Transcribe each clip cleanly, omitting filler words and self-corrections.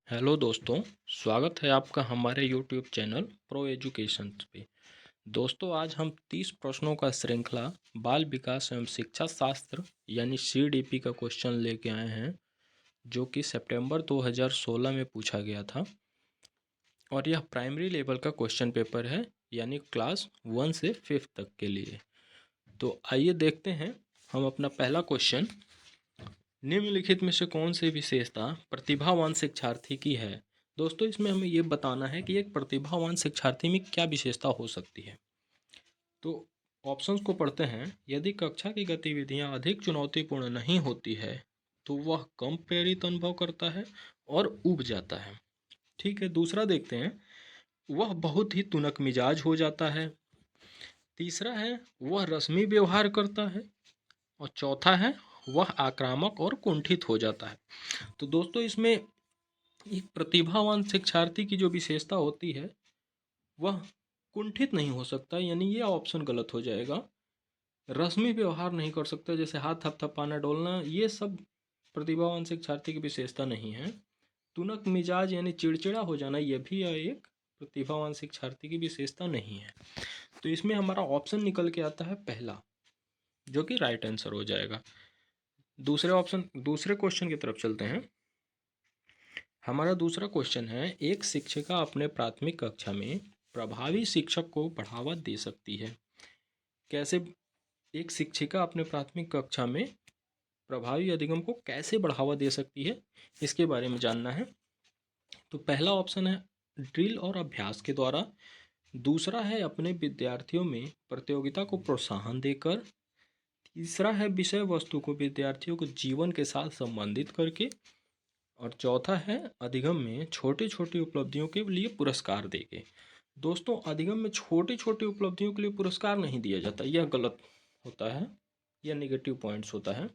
Hello दोस्तों, स्वागत है आपका हमारे यूट्यूब चैनल प्रो एजुकेशन पे। दोस्तों, आज हम 30 प्रश्नों का श्रृंखला बाल विकास एवं शिक्षा शास्त्र यानी सीडीपी का क्वेश्चन लेके आए हैं, जो कि सितंबर 2016 में पूछा गया था और यह प्राइमरी लेवल का क्वेश्चन पेपर है, यानी क्लास 1 से 5 तक के लिए। तो आइए देखते हैं हम अपना पहला क्वेश्चन। निम्नलिखित में से कौन सी विशेषता प्रतिभावान शिक्षार्थी की है? दोस्तों, इसमें हमें ये बताना है कि एक प्रतिभावान शिक्षार्थी में क्या विशेषता हो सकती है। तो ऑप्शंस को पढ़ते हैं। यदि कक्षा की गतिविधियां अधिक चुनौतीपूर्ण नहीं होती है तो वह कम प्रेरित अनुभव करता है और ऊब जाता है। ठीक है, दूसरा देखते हैं। वह बहुत ही तुनक मिजाज हो जाता है। तीसरा है, वह रस्मी व्यवहार करता है। और चौथा है, वह आक्रामक और कुंठित हो जाता है। तो दोस्तों, इसमें एक प्रतिभावान शिक्षार्थी की जो विशेषता होती है वह कुंठित नहीं हो सकता, यानी ये ऑप्शन गलत हो जाएगा। रस्मी व्यवहार नहीं कर सकता, जैसे हाथ थपथपाना, डोलना, ये सब प्रतिभावान शिक्षार्थी की विशेषता नहीं है। तुनक मिजाज यानी चिड़चिड़ा हो जाना, यह भी एक प्रतिभावान शिक्षार्थी की विशेषता नहीं है। तो इसमें हमारा ऑप्शन निकल के आता है पहला, जो कि राइट आंसर हो जाएगा। दूसरे क्वेश्चन की तरफ चलते हैं। हमारा दूसरा क्वेश्चन है, एक शिक्षिका अपने प्राथमिक कक्षा में प्रभावी शिक्षक को बढ़ावा दे सकती है। कैसे एक शिक्षिका अपने प्राथमिक कक्षा में प्रभावी अधिगम को कैसे बढ़ावा दे सकती है, इसके बारे में जानना है। तो पहला ऑप्शन है ड्रिल और अभ्यास के द्वारा। दूसरा है अपने विद्यार्थियों में प्रतियोगिता को प्रोत्साहन देकर। तीसरा है विषय वस्तु को विद्यार्थियों को जीवन के साथ संबंधित करके। और चौथा है अधिगम में छोटी छोटी उपलब्धियों के लिए पुरस्कार देके। दोस्तों, अधिगम में छोटी छोटी उपलब्धियों के लिए पुरस्कार नहीं दिया जाता, यह गलत होता है, यह नेगेटिव पॉइंट्स होता है।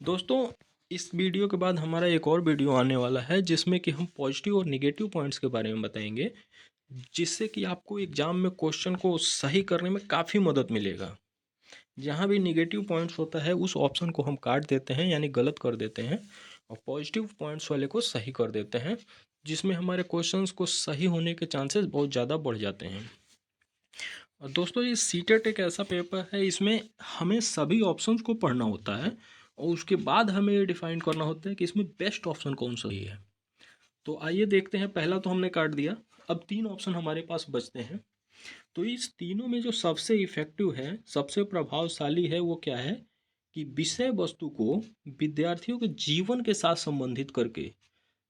दोस्तों, इस वीडियो के बाद हमारा एक और वीडियो आने वाला है जिसमें कि हम पॉजिटिव और नेगेटिव पॉइंट्स के बारे में बताएंगे, जिससे कि आपको एग्जाम में क्वेश्चन को सही करने में काफ़ी मदद मिलेगा। जहाँ भी निगेटिव पॉइंट्स होता है उस ऑप्शन को हम काट देते हैं, यानी गलत कर देते हैं, और पॉजिटिव पॉइंट्स वाले को सही कर देते हैं, जिसमें हमारे क्वेश्चंस को सही होने के चांसेस बहुत ज़्यादा बढ़ जाते हैं। और दोस्तों, ये सीटेट एक ऐसा पेपर है, इसमें हमें सभी ऑप्शंस को पढ़ना होता है और उसके बाद हमें ये डिफाइन करना होता है कि इसमें बेस्ट ऑप्शन कौन सा है। तो आइए देखते हैं। पहला तो हमने काट दिया, अब 3 ऑप्शन हमारे पास बचते हैं। तो इस तीनों में जो सबसे इफेक्टिव है, सबसे प्रभावशाली है, वो क्या है कि विषय वस्तु को विद्यार्थियों के जीवन के साथ संबंधित करके,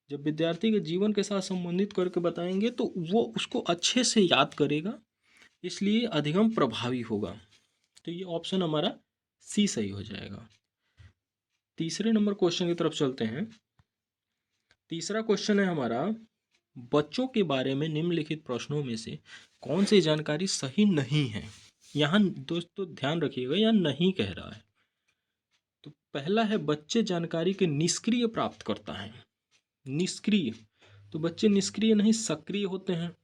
जब विद्यार्थी के जीवन के साथ संबंधित करके बताएंगे तो वो उसको अच्छे से याद करेगा, इसलिए अधिगम प्रभावी होगा। तो ये ऑप्शन हमारा सी सही हो जाएगा। तीसरे नंबर क्वेश्चन की तरफ चलते हैं। तीसरा क्वेश्चन है हमारा, बच्चों के बारे में निम्नलिखित प्रश्नों में से कौन सी जानकारी सही नहीं है। यहाँ दोस्तों ध्यान रखिएगा, यहाँ नहीं कह रहा है। तो पहला है, बच्चे जानकारी के निष्क्रिय प्राप्त करता है। निष्क्रिय, तो बच्चे निष्क्रिय नहीं सक्रिय होते हैं,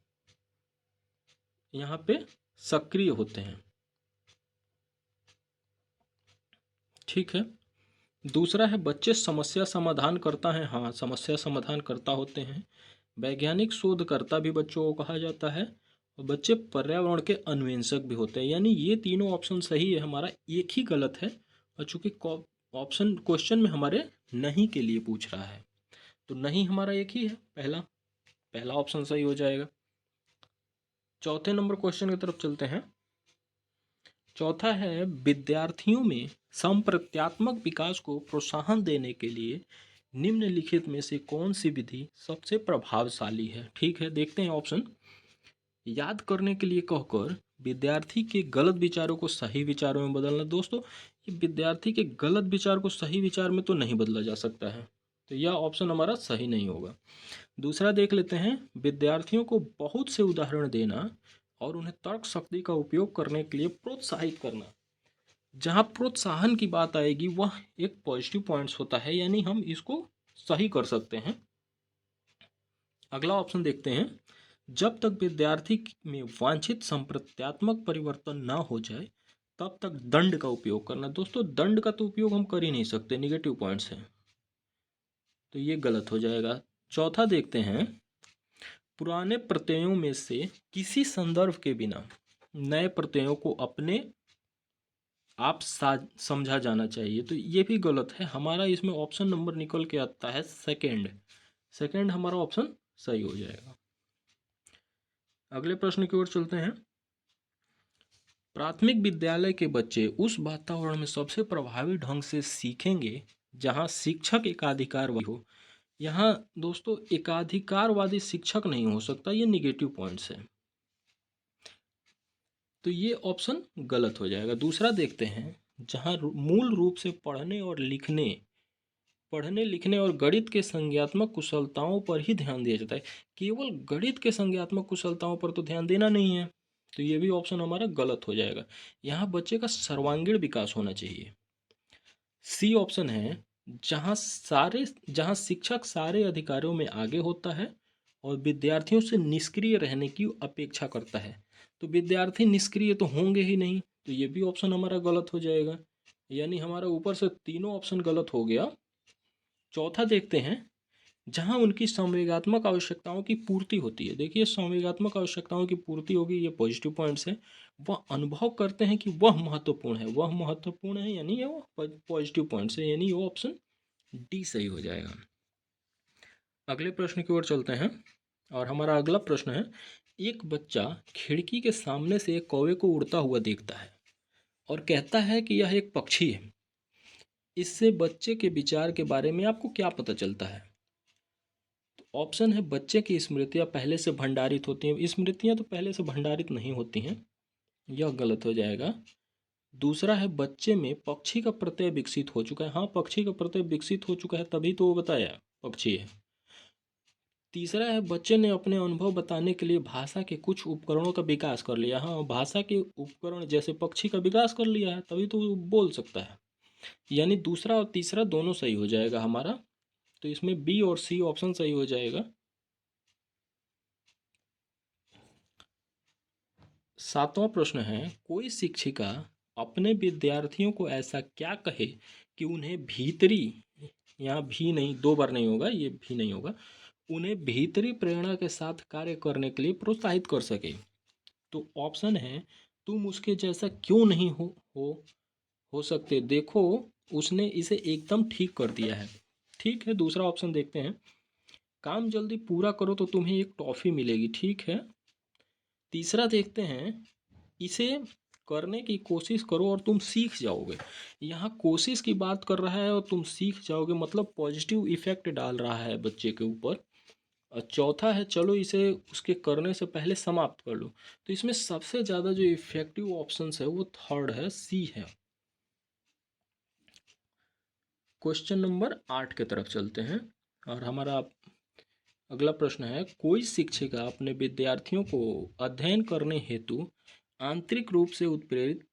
यहाँ पे सक्रिय होते हैं। ठीक है। दूसरा है, बच्चे समस्या समाधान करता है। हाँ, समस्या समाधान करता होते हैं। वैज्ञानिक शोधकर्ता भी बच्चों को कहा जाता है। और बच्चे पर्यावरण के अन्वेषक भी होते हैं। यानी ये तीनों ऑप्शन सही है, हमारा एक ही गलत है। और चूंकि ऑप्शन क्वेश्चन में हमारे नहीं के लिए पूछ रहा है, तो नहीं हमारा एक ही है, पहला पहला ऑप्शन सही हो जाएगा। चौथे नंबर क्वेश्चन की तरफ चलते हैं। चौथा है, विद्यार्थियों में संप्रत्यात्मक विकास को प्रोत्साहन देने के लिए निम्नलिखित में से कौन सी विधि सबसे प्रभावशाली है। ठीक है, देखते हैं ऑप्शन। याद करने के लिए कहकर विद्यार्थी के गलत विचारों को सही विचारों में बदलना। दोस्तों, ये विद्यार्थी के गलत विचार को सही विचार में तो नहीं बदला जा सकता है, तो यह ऑप्शन हमारा सही नहीं होगा। दूसरा देख लेते हैं, विद्यार्थियों को बहुत से उदाहरण देना और उन्हें तर्क शक्ति का उपयोग करने के लिए प्रोत्साहित करना। जहाँ प्रोत्साहन की बात आएगी वह एक पॉजिटिव पॉइंट्स होता है, यानी हम इसको सही कर सकते हैं। अगला ऑप्शन देखते हैं, जब तक विद्यार्थी में वांछित संप्रत्यात्मक परिवर्तन ना हो जाए तब तक दंड का उपयोग करना। दोस्तों, दंड का तो उपयोग हम कर ही नहीं सकते, निगेटिव पॉइंट्स हैं, तो ये गलत हो जाएगा। चौथा देखते हैं, पुराने प्रत्ययों में से किसी संदर्भ के बिना नए प्रत्ययों को अपने आप समझा जाना चाहिए। तो ये भी गलत है हमारा, इसमें ऑप्शन नंबर निकल के आता है सेकंड। सेकंड हमारा ऑप्शन सही हो जाएगा। अगले प्रश्न की ओर चलते हैं। प्राथमिक विद्यालय के बच्चे उस वातावरण में सबसे प्रभावी ढंग से सीखेंगे जहां शिक्षक एकाधिकारवादी हो। यहाँ दोस्तों एकाधिकारवादी शिक्षक नहीं हो सकता, ये निगेटिव पॉइंट्स है, तो ये ऑप्शन गलत हो जाएगा। दूसरा देखते हैं, जहाँ मूल रूप से पढ़ने लिखने और गणित के संज्ञात्मक कुशलताओं पर ही ध्यान दिया जाता है। केवल गणित के संज्ञात्मक कुशलताओं पर तो ध्यान देना नहीं है, तो ये भी ऑप्शन हमारा गलत हो जाएगा। यहाँ बच्चे का सर्वांगीण विकास होना चाहिए। सी ऑप्शन है, जहाँ शिक्षक सारे अधिकारियों में आगे होता है और विद्यार्थियों से निष्क्रिय रहने की अपेक्षा करता है। तो विद्यार्थी निष्क्रिय तो होंगे ही नहीं, तो ये भी ऑप्शन हमारा गलत हो जाएगा। यानी हमारा ऊपर से तीनों ऑप्शन गलत हो गया। चौथा देखते हैं, जहां उनकी संवेगात्मक आवश्यकताओं की पूर्ति होती है। देखिए संवेगात्मक आवश्यकताओं की पूर्ति होगी, ये पॉजिटिव पॉइंट्स है। वह अनुभव करते हैं कि वह महत्वपूर्ण है, वह महत्वपूर्ण है, यानी ये वो पॉजिटिव पॉइंट्स है, यानी वो ऑप्शन डी सही हो जाएगा। अगले प्रश्न की ओर चलते हैं और हमारा अगला प्रश्न है, एक बच्चा खिड़की के सामने से एक कौवे को उड़ता हुआ देखता है और कहता है कि यह एक पक्षी है। इससे बच्चे के विचार के बारे में आपको क्या पता चलता है? तो ऑप्शन है, बच्चे की स्मृतियां पहले से भंडारित होती हैं। स्मृतियां तो पहले से भंडारित नहीं होती हैं, यह गलत हो जाएगा। दूसरा है, बच्चे में पक्षी का प्रत्यय विकसित हो चुका है। हाँ, पक्षी का प्रत्यय विकसित हो चुका है, तभी तो वो बताया पक्षी है। तीसरा है, बच्चे ने अपने अनुभव बताने के लिए भाषा के कुछ उपकरणों का विकास कर लिया। हाँ, भाषा के उपकरण जैसे पक्षी का विकास कर लिया है, तभी तो वो बोल सकता है। यानी दूसरा और तीसरा दोनों सही हो जाएगा हमारा, तो इसमें बी और सी ऑप्शन सही हो जाएगा। सातवां प्रश्न है, कोई शिक्षिका अपने विद्यार्थियों को ऐसा क्या कहे कि उन्हें भीतरी, यहाँ भी नहीं, दो बार नहीं होगा, ये भी नहीं होगा, उन्हें भीतरी प्रेरणा के साथ कार्य करने के लिए प्रोत्साहित कर सके। तो ऑप्शन है, तुम उसके जैसा क्यों नहीं हो सकते, देखो उसने इसे एकदम ठीक कर दिया है। ठीक है, दूसरा ऑप्शन देखते हैं, काम जल्दी पूरा करो तो तुम्हें एक टॉफ़ी मिलेगी। ठीक है। तीसरा देखते हैं, इसे करने की कोशिश करो और तुम सीख जाओगे। यहाँ कोशिश की बात कर रहा है और तुम सीख जाओगे, मतलब पॉजिटिव इफेक्ट डाल रहा है बच्चे के ऊपर। और चौथा है, चलो इसे उसके करने से पहले समाप्त कर लो। तो इसमें सबसे ज़्यादा जो इफेक्टिव ऑप्शन है वो थर्ड है, सी है। क्वेश्चन नंबर 8 की तरफ चलते हैं और हमारा अगला प्रश्न है, कोई शिक्षिका अपने विद्यार्थियों को अध्ययन करने हेतु आंतरिक रूप से उत्प्रेरित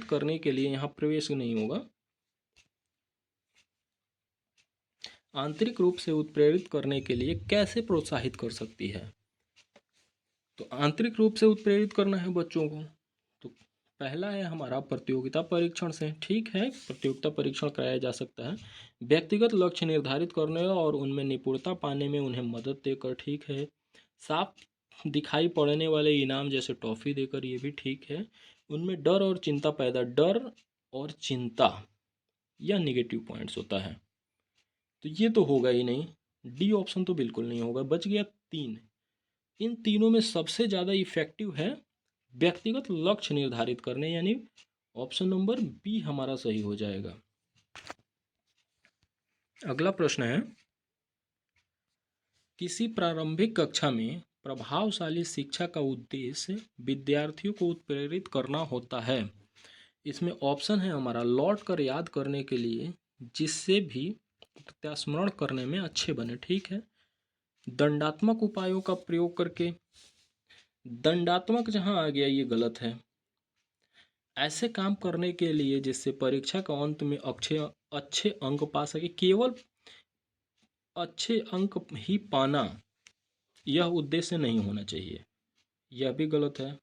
करने के लिए, यहाँ प्रवेश नहीं होगा, आंतरिक रूप से उत्प्रेरित करने के लिए कैसे प्रोत्साहित कर सकती है? तो आंतरिक रूप से उत्प्रेरित करना है बच्चों को, तो पहला है हमारा प्रतियोगिता परीक्षण से। ठीक है, प्रतियोगिता परीक्षण कराया जा सकता है। व्यक्तिगत लक्ष्य निर्धारित करने और उनमें निपुणता पाने में उन्हें मदद देकर। ठीक है। साफ दिखाई पड़ने वाले इनाम जैसे टॉफ़ी देकर, ये भी ठीक है। उनमें डर और चिंता, यह निगेटिव पॉइंट्स होता है, तो ये तो होगा ही नहीं। डी ऑप्शन तो बिल्कुल नहीं होगा। बच गया तीन। इन तीनों में सबसे ज़्यादा इफेक्टिव है व्यक्तिगत लक्ष्य निर्धारित करने, यानी ऑप्शन नंबर बी हमारा सही हो जाएगा। अगला प्रश्न है, किसी प्रारंभिक कक्षा में प्रभावशाली शिक्षा का उद्देश्य विद्यार्थियों को उत्प्रेरित करना होता है। इसमें ऑप्शन है हमारा, लौट कर याद करने के लिए, जिससे भी प्रत्यास्मरण करने में अच्छे बने। ठीक है। दंडात्मक उपायों का प्रयोग करके, दंडात्मक जहाँ आ गया ये गलत है। ऐसे काम करने के लिए जिससे परीक्षा का अंत में अच्छे अंक पा सके, केवल अच्छे अंक ही पाना यह उद्देश्य नहीं होना चाहिए, यह भी गलत है।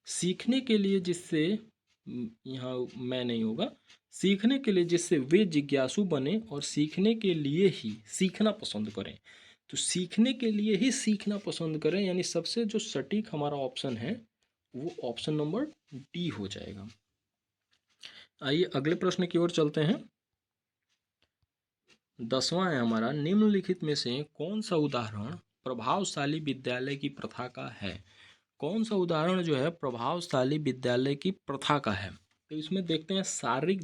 सीखने के लिए जिससे यहाँ मैं नहीं होगा। सीखने के लिए जिससे वे जिज्ञासु बने और सीखने के लिए ही सीखना पसंद करें। तो सीखने के लिए ही सीखना पसंद करें, यानी सबसे जो सटीक हमारा ऑप्शन है वो ऑप्शन नंबर डी हो जाएगा। आइए अगले प्रश्न की ओर चलते हैं। 10वां है हमारा, निम्नलिखित में से कौन सा उदाहरण प्रभावशाली विद्यालय की प्रथा का है। कौन सा उदाहरण जो है प्रभावशाली विद्यालय की प्रथा का है। तो इसमें देखते हैं शारीरिक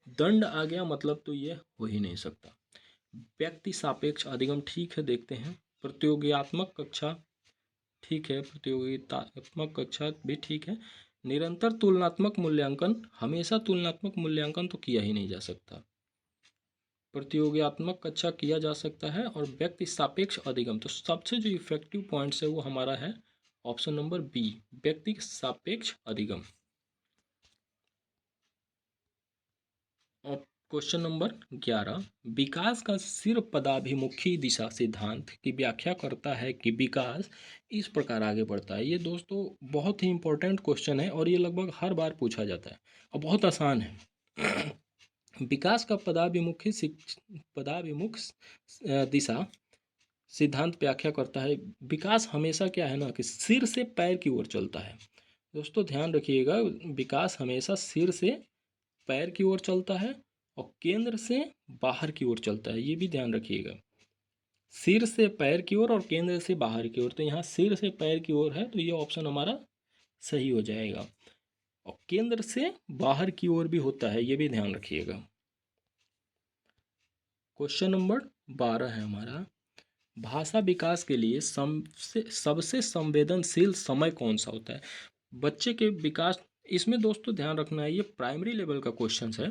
दंड आ गया, मतलब तो ये हो ही नहीं सकता। व्यक्ति सापेक्ष अधिगम ठीक है, देखते हैं। प्रतियोगितात्मक कक्षा ठीक है, प्रतियोगितात्मक कक्षा भी ठीक है। निरंतर तुलनात्मक मूल्यांकन, हमेशा तुलनात्मक मूल्यांकन तो किया ही नहीं जा सकता। प्रतियोगितात्मक कक्षा किया जा सकता है। और व्यक्ति सापेक्ष अधिगम, तो सबसे जो इफेक्टिव पॉइंट्स है वो हमारा है ऑप्शन नंबर बी, व्यक्ति सापेक्ष अधिगम। और क्वेश्चन नंबर 11, विकास का सिर पदाभिमुखी दिशा सिद्धांत की व्याख्या करता है कि विकास इस प्रकार आगे बढ़ता है। ये दोस्तों बहुत ही इंपॉर्टेंट क्वेश्चन है और ये लगभग हर बार पूछा जाता है और बहुत आसान है। विकास का पदाभिमुख दिशा सिद्धांत व्याख्या करता है। विकास हमेशा क्या है ना कि सिर से पैर की ओर चलता है। दोस्तों ध्यान रखिएगा, विकास हमेशा सिर से पैर की ओर चलता है और केंद्र से बाहर की ओर चलता है, ये भी ध्यान रखिएगा। सिर से पैर की ओर और केंद्र से बाहर की ओर, तो यहाँ सिर से पैर की ओर है तो ये ऑप्शन हमारा सही हो जाएगा। और केंद्र से बाहर की ओर भी होता है, ये भी ध्यान रखिएगा। क्वेश्चन नंबर 12 है हमारा, भाषा विकास के लिए सबसे संवेदनशील समय कौन सा होता है। बच्चे के विकास, इसमें दोस्तों ध्यान रखना है ये प्राइमरी लेवल का क्वेश्चन है,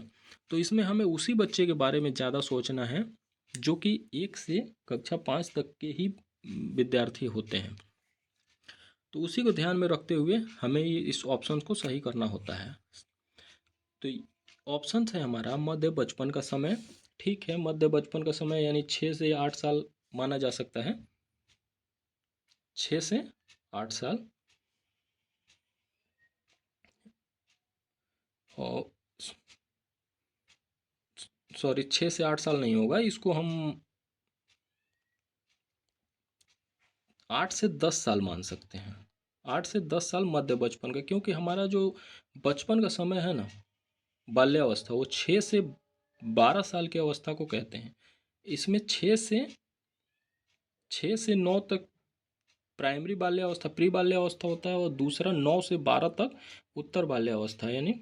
तो इसमें हमें उसी बच्चे के बारे में ज़्यादा सोचना है जो कि 1 से कक्षा 5 तक के ही विद्यार्थी होते हैं। तो उसी को ध्यान में रखते हुए हमें ये इस ऑप्शन को सही करना होता है। तो ऑप्शन है हमारा मध्य बचपन का समय, ठीक है। मध्य बचपन का समय यानी 6 से 8 साल माना जा सकता है, 6 से 8 साल। और सॉरी 6 से 8 साल नहीं होगा, इसको हम 8 से 10 साल मान सकते हैं। 8 से 10 साल मध्य बचपन का, क्योंकि हमारा जो बचपन का समय है ना, बाल्यावस्था, वो 6 से 12 साल की अवस्था को कहते हैं। इसमें 6 से 9 तक प्राइमरी बाल्यावस्था, प्री बाल्यावस्था होता है, और दूसरा 9 से 12 तक उत्तर बाल्यावस्था, यानी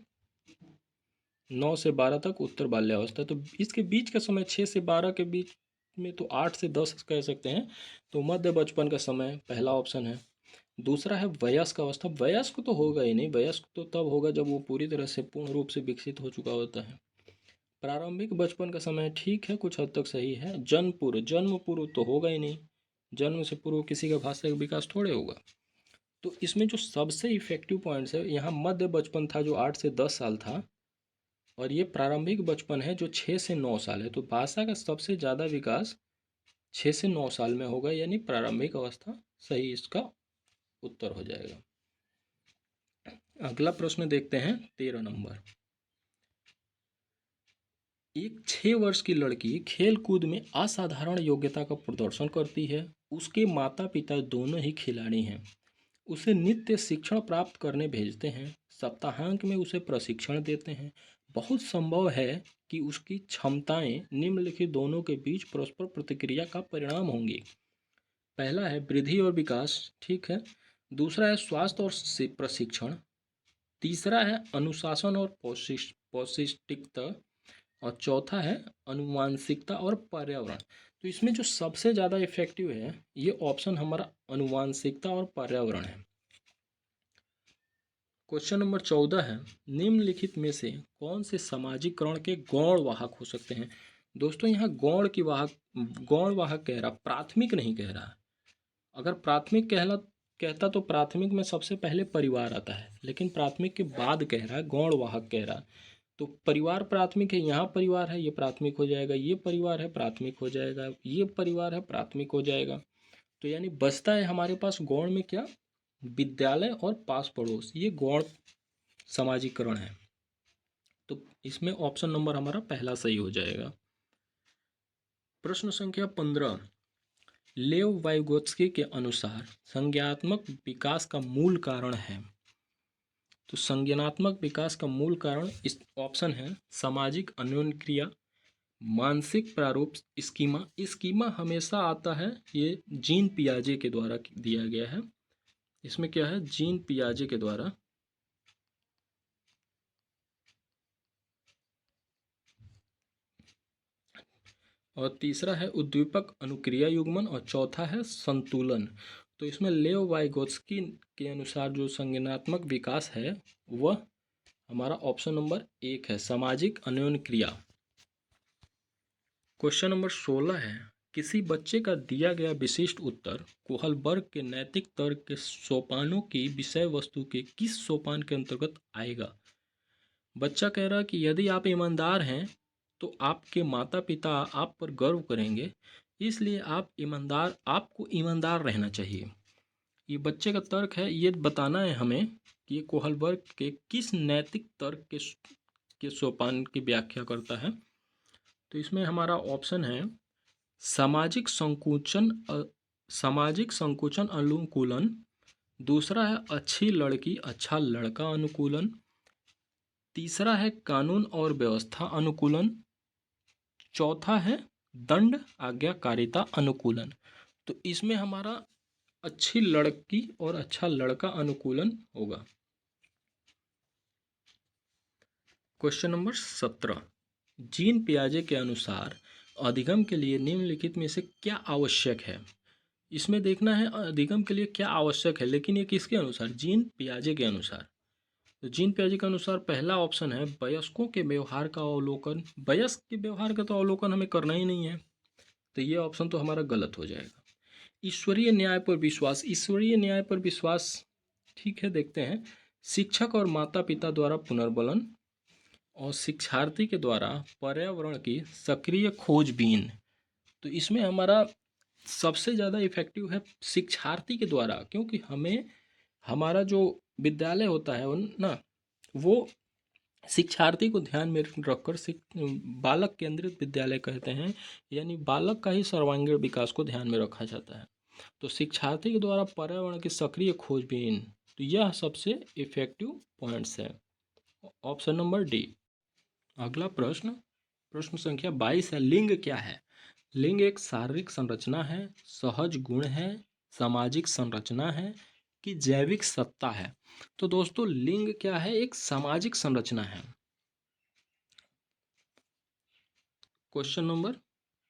9 से 12 तक उत्तर बाल्यावस्था। तो इसके बीच का समय 6 से 12 के बीच में तो 8 से 10 कह सकते हैं। तो मध्य बचपन का समय पहला ऑप्शन है। दूसरा है वयस्क अवस्था। वयस्क तो होगा ही नहीं, वयस्क तो तब होगा जब वो पूरी तरह से पूर्ण रूप से विकसित हो चुका होता है। प्रारंभिक बचपन का समय ठीक है, कुछ हद तक सही है। जन्म पूर्व तो होगा ही नहीं, जन्म से पूर्व किसी का भाषा का विकास थोड़े होगा। तो इसमें जो सबसे इफेक्टिव पॉइंट्स है, यहाँ मध्य बचपन था जो 8 से 10 साल था, और ये प्रारंभिक बचपन है जो 6 से 9 साल है। तो भाषा का सबसे ज़्यादा विकास 6 से 9 साल में होगा, यानी प्रारंभिक अवस्था सही इसका उत्तर हो जाएगा। अगला प्रश्न देखते हैं 13 नंबर। एक 6 वर्ष की लड़की खेल कूद में असाधारण योग्यता का प्रदर्शन करती है। उसके माता पिता दोनों ही खिलाड़ी हैं। उसे नित्य शिक्षण प्राप्त करने भेजते हैं, सप्ताहांत में उसे प्रशिक्षण देते हैं। बहुत संभव है कि उसकी क्षमताएं निम्नलिखित दोनों के बीच परस्पर प्रतिक्रिया का परिणाम होंगी। पहला है वृद्धि और विकास, ठीक है। दूसरा है स्वास्थ्य और प्रशिक्षण। तीसरा है अनुशासन और पौष्टिकता। और चौथा है अनुवांशिकता और पर्यावरण। तो इसमें जो सबसे ज़्यादा इफेक्टिव है ये ऑप्शन हमारा अनुवांशिकता और पर्यावरण है। क्वेश्चन नंबर 14 है, निम्नलिखित में से कौन से सामाजिकरण के गौण वाहक हो सकते हैं। दोस्तों यहाँ गौण वाहक कह रहा, प्राथमिक नहीं कह रहा। अगर प्राथमिक कहता तो प्राथमिक में सबसे पहले परिवार आता है, लेकिन प्राथमिक के बाद कह रहा है, गौण वाहक कह रहा। तो परिवार प्राथमिक है, यहाँ परिवार है, ये प्राथमिक हो जाएगा। ये परिवार है, प्राथमिक हो जाएगा। ये परिवार है, प्राथमिक हो जाएगा। तो यानी बचता है हमारे पास गौण में क्या, विद्यालय और पास पड़ोस, ये गौण सामाजिकरण है। तो इसमें ऑप्शन नंबर हमारा पहला सही हो जाएगा। प्रश्न संख्या 15, लेव वाइगोत्स्की के अनुसार संज्ञानात्मक विकास का मूल कारण है। तो संज्ञानात्मक विकास का मूल कारण इस ऑप्शन है सामाजिक अन्योन्यक्रिया, मानसिक प्रारूप, स्कीमा। स्कीमा हमेशा आता है, ये जीन पियाजे के द्वारा दिया गया है। इसमें क्या है, जीन पियाजे के द्वारा। और तीसरा है उद्दीपक अनुक्रिया युग्मन और चौथा है संतुलन। तो इसमें लेव वाइगोत्स्की के अनुसार जो संज्ञानात्मक विकास है वह हमारा ऑप्शन नंबर 1 है, सामाजिक अन्योन्यक्रिया। क्वेश्चन नंबर 16 है, किसी बच्चे का दिया गया विशिष्ट उत्तर कोहलबर्ग के नैतिक तर्क के सोपानों की विषय वस्तु के किस सोपान के अंतर्गत आएगा। बच्चा कह रहा है कि यदि आप ईमानदार हैं तो आपके माता पिता आप पर गर्व करेंगे, इसलिए आपको ईमानदार रहना चाहिए। ये बच्चे का तर्क है, ये बताना है हमें कि ये कोहलबर्ग के किस नैतिक तर्क के सोपान की व्याख्या करता है। तो इसमें हमारा ऑप्शन है सामाजिक संकुचन अनुकूलन, दूसरा है अच्छी लड़की अच्छा लड़का अनुकूलन, तीसरा है कानून और व्यवस्था अनुकूलन, चौथा है दंड आज्ञाकारिता अनुकूलन। तो इसमें हमारा अच्छी लड़की और अच्छा लड़का अनुकूलन होगा। क्वेश्चन नंबर 17, जीन पियाजे के अनुसार अधिगम के लिए निम्नलिखित में से क्या आवश्यक है। इसमें देखना है अधिगम के लिए क्या आवश्यक है, लेकिन ये किसके अनुसार, जीन पियाजे के अनुसार। तो जीन पियाजे के अनुसार पहला ऑप्शन है वयस्कों के व्यवहार का अवलोकन। वयस्क के व्यवहार का तो अवलोकन हमें करना ही नहीं है, तो ये ऑप्शन तो हमारा गलत हो जाएगा। ईश्वरीय न्याय पर विश्वास, ईश्वरीय न्याय पर विश्वास, ठीक है, देखते हैं। शिक्षक और माता पिता द्वारा पुनर्बलन और शिक्षार्थी के द्वारा पर्यावरण की सक्रिय खोजबीन। तो इसमें हमारा सबसे ज़्यादा इफेक्टिव है शिक्षार्थी के द्वारा, क्योंकि हमें हमारा जो विद्यालय होता है ना, वो शिक्षार्थी को ध्यान में रखकर बालक केंद्रित विद्यालय कहते हैं, यानी बालक का ही सर्वांगीण विकास को ध्यान में रखा जाता है। तो शिक्षार्थी के द्वारा पर्यावरण की सक्रिय खोजबीन, तो यह सबसे इफेक्टिव पॉइंट्स है, ऑप्शन नंबर डी। अगला प्रश्न, प्रश्न संख्या 22 है, लिंग क्या है। लिंग एक शारीरिक संरचना है, सहज गुण है, सामाजिक संरचना है कि जैविक सत्ता है। तो दोस्तों लिंग क्या है, एक सामाजिक संरचना है। क्वेश्चन नंबर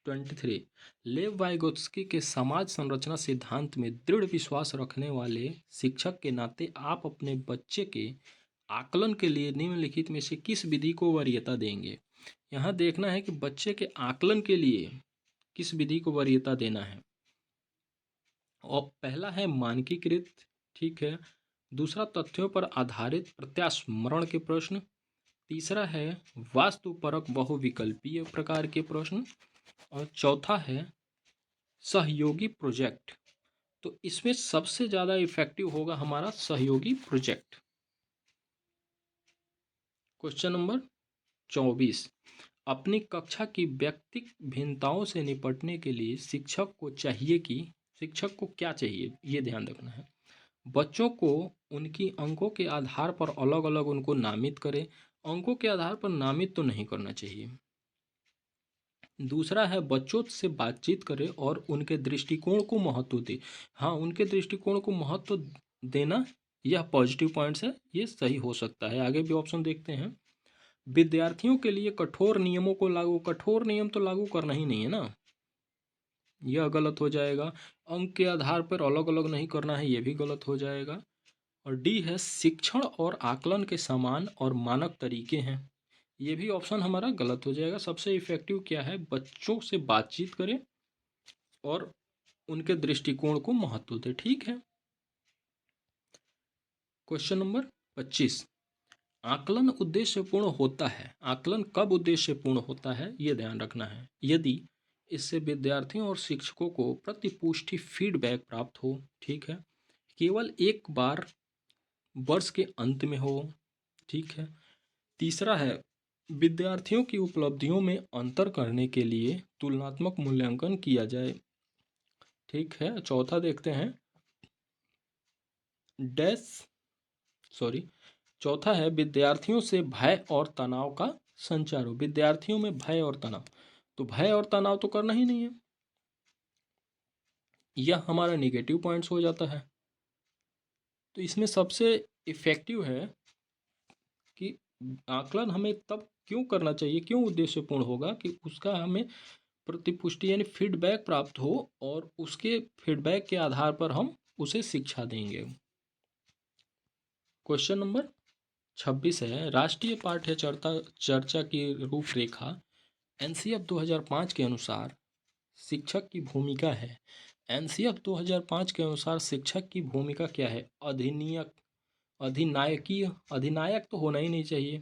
23, लेव वाइगोत्स्की के समाज संरचना सिद्धांत में दृढ़ विश्वास रखने वाले शिक्षक के नाते आप अपने बच्चे के आकलन के लिए निम्नलिखित में से किस विधि को वरीयता देंगे। यहाँ देखना है कि बच्चे के आकलन के लिए किस विधि को वरीयता देना है। और पहला है मानकीकृत, ठीक है। दूसरा तथ्यों पर आधारित प्रत्यास्मरण के प्रश्न। तीसरा है वास्तुपरक बहुविकल्पीय प्रकार के प्रश्न। और चौथा है सहयोगी प्रोजेक्ट। तो इसमें सबसे ज़्यादा इफेक्टिव होगा हमारा सहयोगी प्रोजेक्ट। क्वेश्चन नंबर 24, अपनी कक्षा की व्यक्तिगत भिन्नताओं से निपटने के लिए शिक्षक को क्या चाहिए, ये ध्यान रखना है। बच्चों को उनकी अंकों के आधार पर अलग अलग उनको नामित करें। अंकों के आधार पर नामित तो नहीं करना चाहिए। दूसरा है बच्चों से बातचीत करें और उनके दृष्टिकोण को महत्व दे। हाँ, उनके दृष्टिकोण को महत्व देना, यह पॉजिटिव पॉइंट्स है, ये सही हो सकता है। आगे भी ऑप्शन देखते हैं। विद्यार्थियों के लिए कठोर नियम तो लागू करना ही नहीं है ना, यह गलत हो जाएगा। अंक के आधार पर अलग अलग नहीं करना है, यह भी गलत हो जाएगा। और डी है शिक्षण और आकलन के समान और मानक तरीके हैं, ये भी ऑप्शन हमारा गलत हो जाएगा। सबसे इफेक्टिव क्या है, बच्चों से बातचीत करें और उनके दृष्टिकोण को महत्व दें, ठीक है। क्वेश्चन नंबर 25, आकलन उद्देश्यपूर्ण होता है। आकलन कब उद्देश्यपूर्ण होता है, ये ध्यान रखना है। यदि इससे विद्यार्थियों और शिक्षकों को प्रतिपुष्टि फीडबैक प्राप्त हो, ठीक है। केवल एक बार वर्ष के अंत में हो, ठीक है। तीसरा है विद्यार्थियों की उपलब्धियों में अंतर करने के लिए तुलनात्मक मूल्यांकन किया जाए। ठीक है। चौथा देखते हैं डैश सॉरी चौथा है विद्यार्थियों से भय और तनाव का संचार हो। विद्यार्थियों में भय और तनाव, तो भय और तनाव तो करना ही नहीं है, यह हमारा निगेटिव पॉइंट्स हो जाता है। तो इसमें सबसे इफेक्टिव है कि आकलन हमें तब क्यों करना चाहिए, क्यों उद्देश्यपूर्ण होगा कि उसका हमें प्रतिपुष्टि यानी फीडबैक प्राप्त हो और उसके फीडबैक के आधार पर हम उसे शिक्षा देंगे। क्वेश्चन नंबर 26 है राष्ट्रीय पाठ्यचर्या चर्चा की रूपरेखा एनसीएफ 2005 के अनुसार शिक्षक की भूमिका है। एनसीएफ 2005 के अनुसार शिक्षक की भूमिका क्या है? अधिनायकीय, अधिनायक तो होना ही नहीं चाहिए।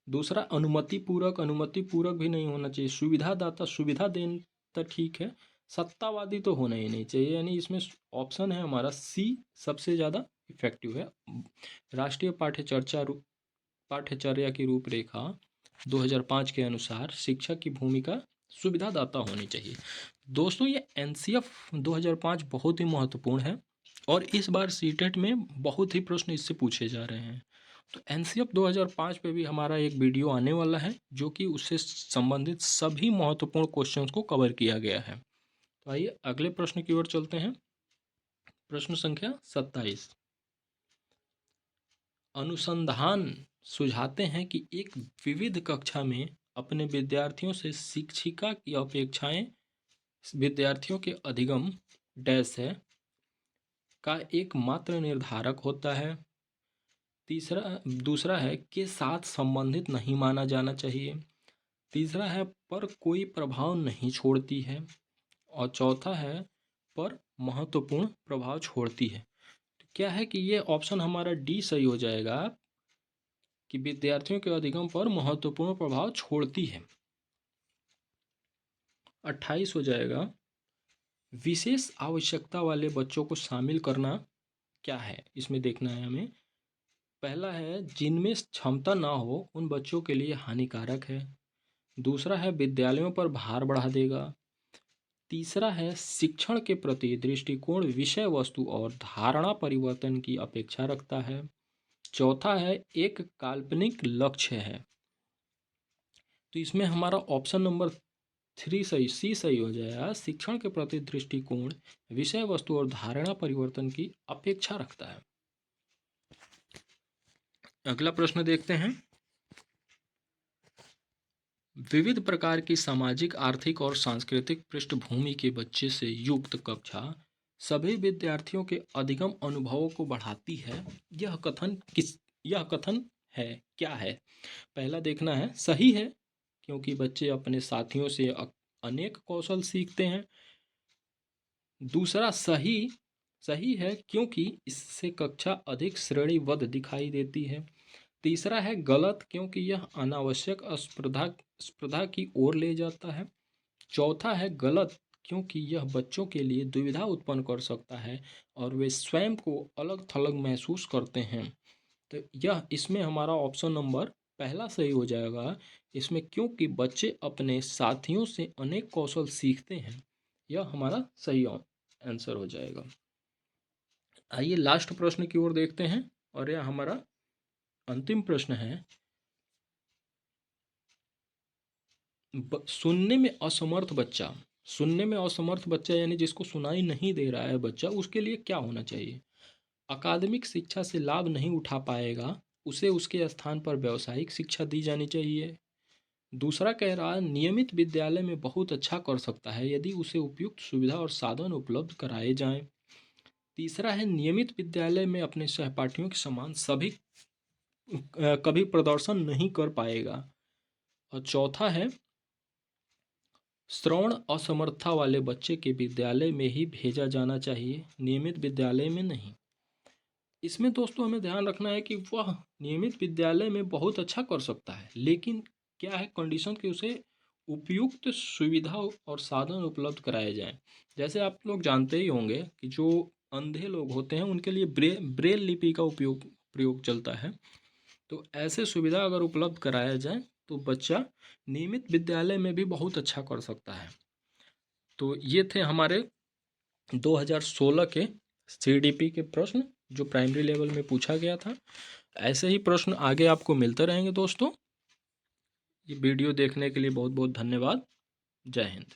दूसरा अनुमति पूरक भी नहीं होना चाहिए। सुविधादाता, सुविधा दें तो ठीक है। सत्तावादी तो होना ही नहीं चाहिए। यानी इसमें ऑप्शन है हमारा सी सबसे ज़्यादा इफेक्टिव है। राष्ट्रीय पाठ्यचर्या की रूपरेखा 2005 के अनुसार शिक्षक की भूमिका सुविधादाता होनी चाहिए। दोस्तों ये एनसीएफ 2005 बहुत ही महत्वपूर्ण है और इस बार सीटेट में बहुत ही प्रश्न इससे पूछे जा रहे हैं। तो एनसीएफ 2005 पे भी हमारा एक वीडियो आने वाला है जो कि उससे संबंधित सभी महत्वपूर्ण क्वेश्चंस को कवर किया गया है। तो आइए अगले प्रश्न की ओर चलते हैं। प्रश्न संख्या 27। अनुसंधान सुझाते हैं कि एक विविध कक्षा में अपने विद्यार्थियों से शिक्षिका की अपेक्षाएं विद्यार्थियों के अधिगम डैश है का एकमात्र निर्धारक होता है। दूसरा है के साथ संबंधित नहीं माना जाना चाहिए। तीसरा है पर कोई प्रभाव नहीं छोड़ती है और चौथा है पर महत्वपूर्ण प्रभाव छोड़ती है। तो क्या है कि ये ऑप्शन हमारा डी सही हो जाएगा कि विद्यार्थियों के अधिगम पर महत्वपूर्ण प्रभाव छोड़ती है। 28 हो जाएगा विशेष आवश्यकता वाले बच्चों को शामिल करना क्या है, इसमें देखना है हमें। पहला है जिनमें क्षमता ना हो उन बच्चों के लिए हानिकारक है। दूसरा है विद्यालयों पर भार बढ़ा देगा। तीसरा है शिक्षण के प्रति दृष्टिकोण विषय वस्तु और धारणा परिवर्तन की अपेक्षा रखता है। चौथा है एक काल्पनिक लक्ष्य है। तो इसमें हमारा ऑप्शन नंबर 3 सही, सी सही हो जाएगा। शिक्षण के प्रति दृष्टिकोण विषय वस्तु और धारणा परिवर्तन की अपेक्षा रखता है। अगला प्रश्न देखते हैं। विविध प्रकार की सामाजिक, आर्थिक और सांस्कृतिक पृष्ठभूमि के बच्चे से युक्त कक्षा सभी विद्यार्थियों के अधिगम अनुभवों को बढ़ाती है। यह कथन है क्या है? पहला देखना है सही है क्योंकि बच्चे अपने साथियों से अनेक कौशल सीखते हैं। दूसरा सही है क्योंकि इससे कक्षा अधिक श्रेणीबद्ध दिखाई देती है। तीसरा है गलत क्योंकि यह अनावश्यक स्पर्धा की ओर ले जाता है। चौथा है गलत क्योंकि यह बच्चों के लिए दुविधा उत्पन्न कर सकता है और वे स्वयं को अलग थलग महसूस करते हैं। तो यह इसमें हमारा ऑप्शन नंबर पहला सही हो जाएगा। इसमें क्योंकि बच्चे अपने साथियों से अनेक कौशल सीखते हैं, यह हमारा सही आंसर हो जाएगा। आइए लास्ट प्रश्न की ओर देखते हैं और यह हमारा अंतिम प्रश्न है। सुनने में असमर्थ बच्चा यानी जिसको सुनाई नहीं दे रहा है बच्चा, उसके लिए क्या होना चाहिए? अकादमिक शिक्षा से लाभ नहीं उठा पाएगा, उसे उसके स्थान पर व्यावसायिक शिक्षा दी जानी चाहिए। दूसरा कह रहा है नियमित विद्यालय में बहुत अच्छा कर सकता है यदि उसे उपयुक्त सुविधा और साधन उपलब्ध कराए जाएं। तीसरा है नियमित विद्यालय में अपने सहपाठियों के समान सभी कभी प्रदर्शन नहीं कर पाएगा। और चौथा है श्रवण असमर्थता वाले बच्चे के विद्यालय में ही भेजा जाना चाहिए, नियमित विद्यालय में नहीं। इसमें दोस्तों हमें ध्यान रखना है कि वह नियमित विद्यालय में बहुत अच्छा कर सकता है, लेकिन क्या है कंडीशन कि उसे उपयुक्त सुविधा और साधन उपलब्ध कराए जाएं। जैसे आप लोग जानते ही होंगे कि जो अंधे लोग होते हैं उनके लिए ब्रेल लिपि का उपयोग प्रयोग चलता है। तो ऐसे सुविधा अगर उपलब्ध कराया जाए तो बच्चा नियमित विद्यालय में भी बहुत अच्छा कर सकता है। तो ये थे हमारे 2016 के सीडीपी के प्रश्न जो प्राइमरी लेवल में पूछा गया था। ऐसे ही प्रश्न आगे आपको मिलते रहेंगे दोस्तों। ये वीडियो देखने के लिए बहुत बहुत धन्यवाद। जय हिंद।